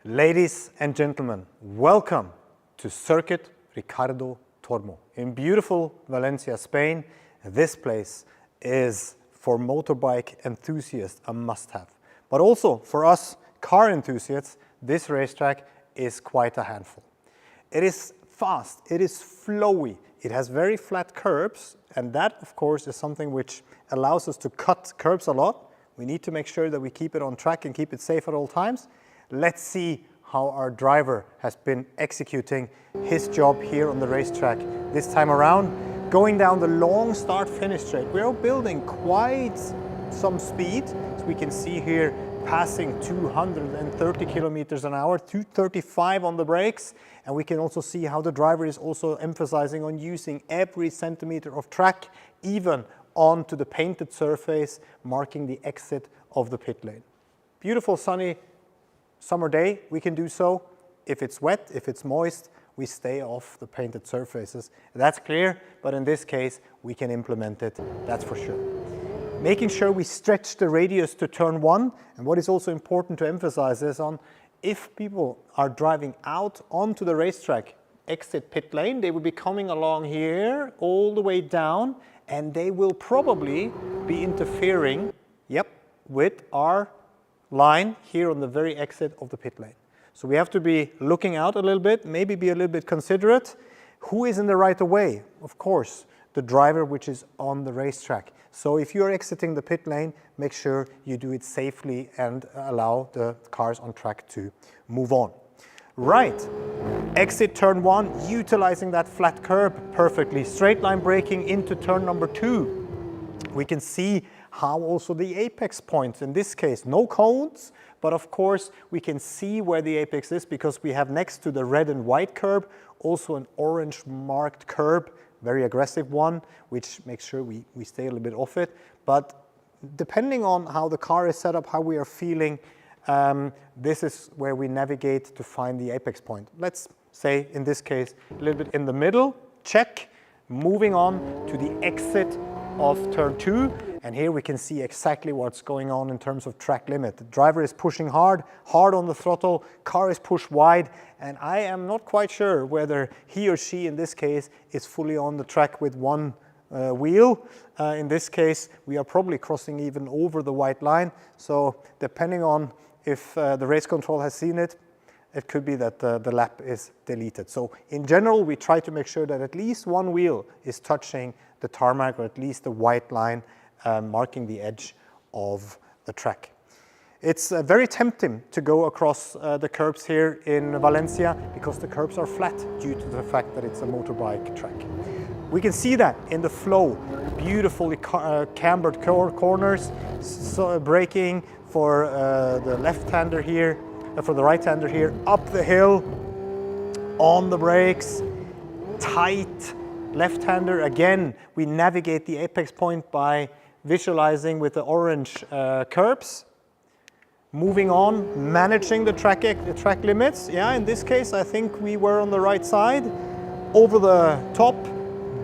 Ladies and gentlemen, welcome to Circuit Ricardo Tormo. In beautiful Valencia, Spain, this place is for motorbike enthusiasts a must-have. But also for us car enthusiasts, this racetrack is quite a handful. It is fast, it is flowy, it has very flat curbs, and that of course is something which allows us to cut curbs a lot. We need to make sure that we keep it on track and keep it safe at all times. Let's see how our driver has been executing his job here on the racetrack this time around. Going down the long start-finish straight, we're building quite some speed. So we can see here passing 230 kilometers an hour, 235 on the brakes. And we can also see how the driver is also emphasizing on using every centimeter of track, even onto the painted surface, marking the exit of the pit lane. Beautiful sunny summer day, we can do so. If it's wet, if it's moist, we stay off the painted surfaces. That's clear, but in this case, we can implement it, that's for sure. Making sure we stretch the radius to turn one, and what is also important to emphasize is on if people are driving out onto the racetrack, exit pit lane, they will be coming along here all the way down, and they will probably be interfering, with our line here on the very exit of the pit lane. So we have to be looking out a little bit, maybe be a little bit considerate. Who is in the right of way? Of course, the driver which is on the racetrack. So if you're exiting the pit lane, make sure you do it safely and allow the cars on track to move on. Right, exit turn one, utilizing that flat curb perfectly. Straight line braking into turn number two. We can see how also the apex points, in this case, no cones, but of course we can see where the apex is because we have next to the red and white curb also an orange marked curb, very aggressive one, which makes sure we stay a little bit off it. But depending on how the car is set up, how we are feeling, this is where we navigate to find the apex point. Let's say in this case a little bit in the middle, check, moving on to the exit of turn two. And here we can see exactly what's going on in terms of track limit. The driver is pushing hard on the throttle, car is pushed wide, and I am not quite sure whether he or she in this case is fully on the track with one wheel. In this case, we are probably crossing even over the white line. So depending on if the race control has seen it, it could be that the lap is deleted. So in general, we try to make sure that at least one wheel is touching the tarmac or at least the white line, marking the edge of the track. It's very tempting to go across the curbs here in Valencia because the curbs are flat due to the fact that it's a motorbike track. We can see that in the flow, beautifully cambered corners, so braking for the left-hander here, for the right-hander here, up the hill, on the brakes, tight left-hander. Again, we navigate the apex point by visualizing with the orange curbs. Moving on, managing the track limits. Yeah, in this case, I think we were on the right side. Over the top,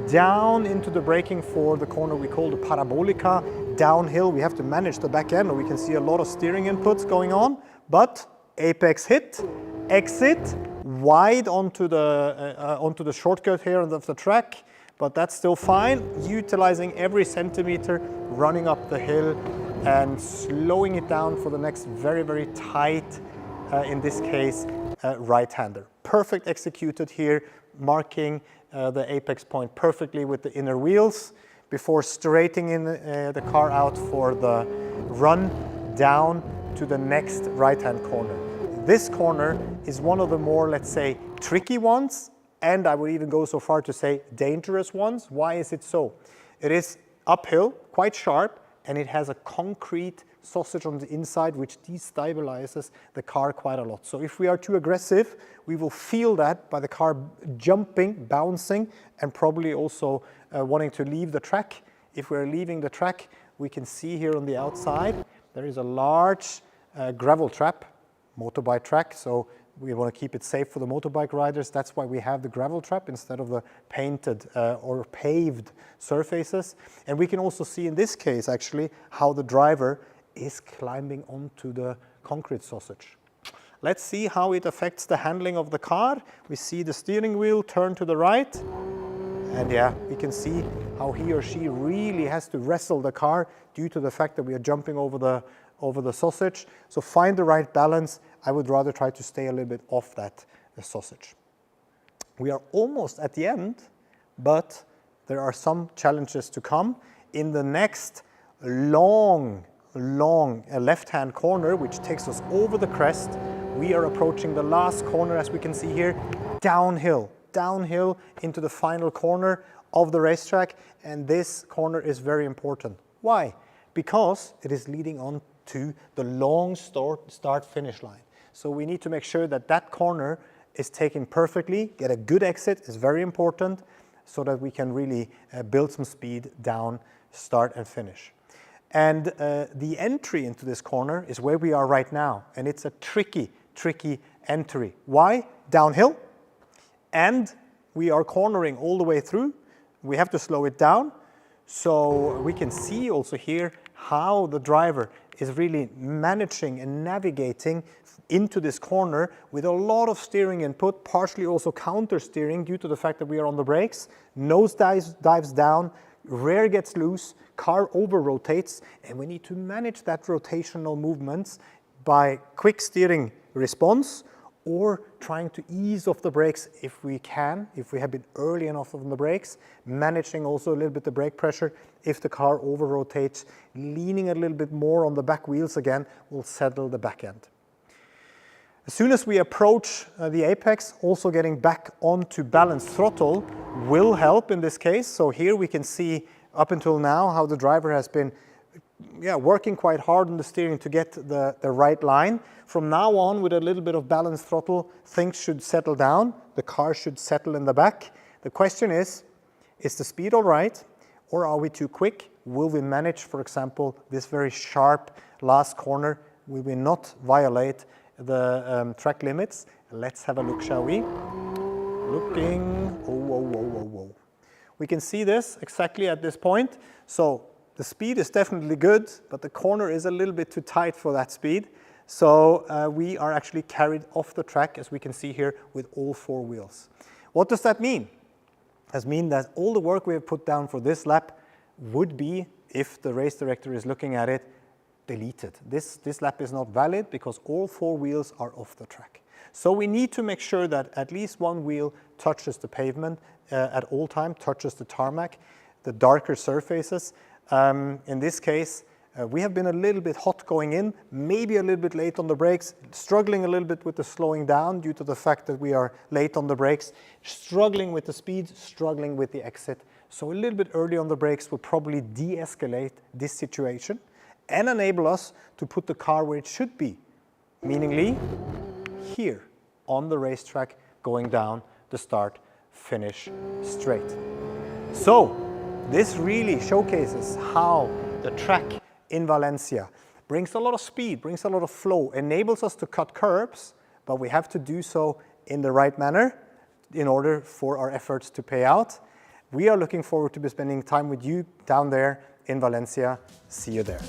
down into the braking for the corner we call the Parabolica. Downhill, we have to manage the back end, or we can see a lot of steering inputs going on. But apex hit, exit, wide onto the shortcut here of the track. But that's still fine, utilizing every centimeter, running up the hill and slowing it down for the next very, very tight, in this case, right-hander. Perfect executed here, marking the apex point perfectly with the inner wheels before straightening the car out for the run down to the next right-hand corner. This corner is one of the more, let's say, tricky ones, and I would even go so far to say dangerous ones. Why is it so? It is uphill, quite sharp, and it has a concrete sausage on the inside which destabilizes the car quite a lot. So if we are too aggressive, we will feel that by the car jumping, bouncing, and probably also wanting to leave the track. If we're leaving the track, we can see here on the outside, there is a large gravel trap, motorbike track, so we want to keep it safe for the motorbike riders. That's why we have the gravel trap instead of the painted or paved surfaces. And we can also see in this case actually how the driver is climbing onto the concrete sausage. Let's see how it affects the handling of the car. We see the steering wheel turn to the right. And yeah, we can see how he or she really has to wrestle the car due to the fact that we are jumping over the sausage. So find the right balance. I would rather try to stay a little bit off that sausage. We are almost at the end, but there are some challenges to come. In the next long left-hand corner, which takes us over the crest, we are approaching the last corner, as we can see here, downhill into the final corner of the racetrack. And this corner is very important. Why? Because it is leading on to the long start-finish line. So we need to make sure that that corner is taken perfectly, get a good exit is very important, so that we can really build some speed down, start and finish. And the entry into this corner is where we are right now, and it's a tricky entry. Why? Downhill, and we are cornering all the way through. We have to slow it down, so we can see also here how the driver is really managing and navigating into this corner with a lot of steering input, partially also counter steering due to the fact that we are on the brakes. Nose dives down, rear gets loose, car over rotates, and we need to manage that rotational movements by quick steering response or trying to ease off the brakes if we can, if we have been early enough on the brakes, managing also a little bit the brake pressure. If the car over rotates, leaning a little bit more on the back wheels again will settle the back end. As soon as we approach the apex, also getting back onto balanced throttle will help in this case. So here we can see up until now how the driver has been working quite hard on the steering to get the right line. From now on, with a little bit of balanced throttle, things should settle down. The car should settle in the back. The question is the speed all right, or are we too quick? Will we manage, for example, this very sharp last corner? Will we not violate the track limits? Let's have a look, shall we? Looking, whoa. We can see this exactly at this point. So the speed is definitely good, but the corner is a little bit too tight for that speed. So we are actually carried off the track, as we can see here, with all four wheels. What does that mean? That means that all the work we have put down for this lap would be, if the race director is looking at it, deleted. This lap is not valid because all four wheels are off the track. So we need to make sure that at least one wheel touches the pavement at all time, touches the tarmac, the darker surfaces. In this case, we have been a little bit hot going in, maybe a little bit late on the brakes, struggling a little bit with the slowing down due to the fact that we are late on the brakes, struggling with the speed, struggling with the exit. So a little bit early on the brakes will probably de-escalate this situation and enable us to put the car where it should be, meaningly here on the racetrack, going down the start, finish straight. So this really showcases how the track in Valencia brings a lot of speed, brings a lot of flow, enables us to cut curbs, but we have to do so in the right manner in order for our efforts to pay out. We are looking forward to be spending time with you down there in Valencia. See you there.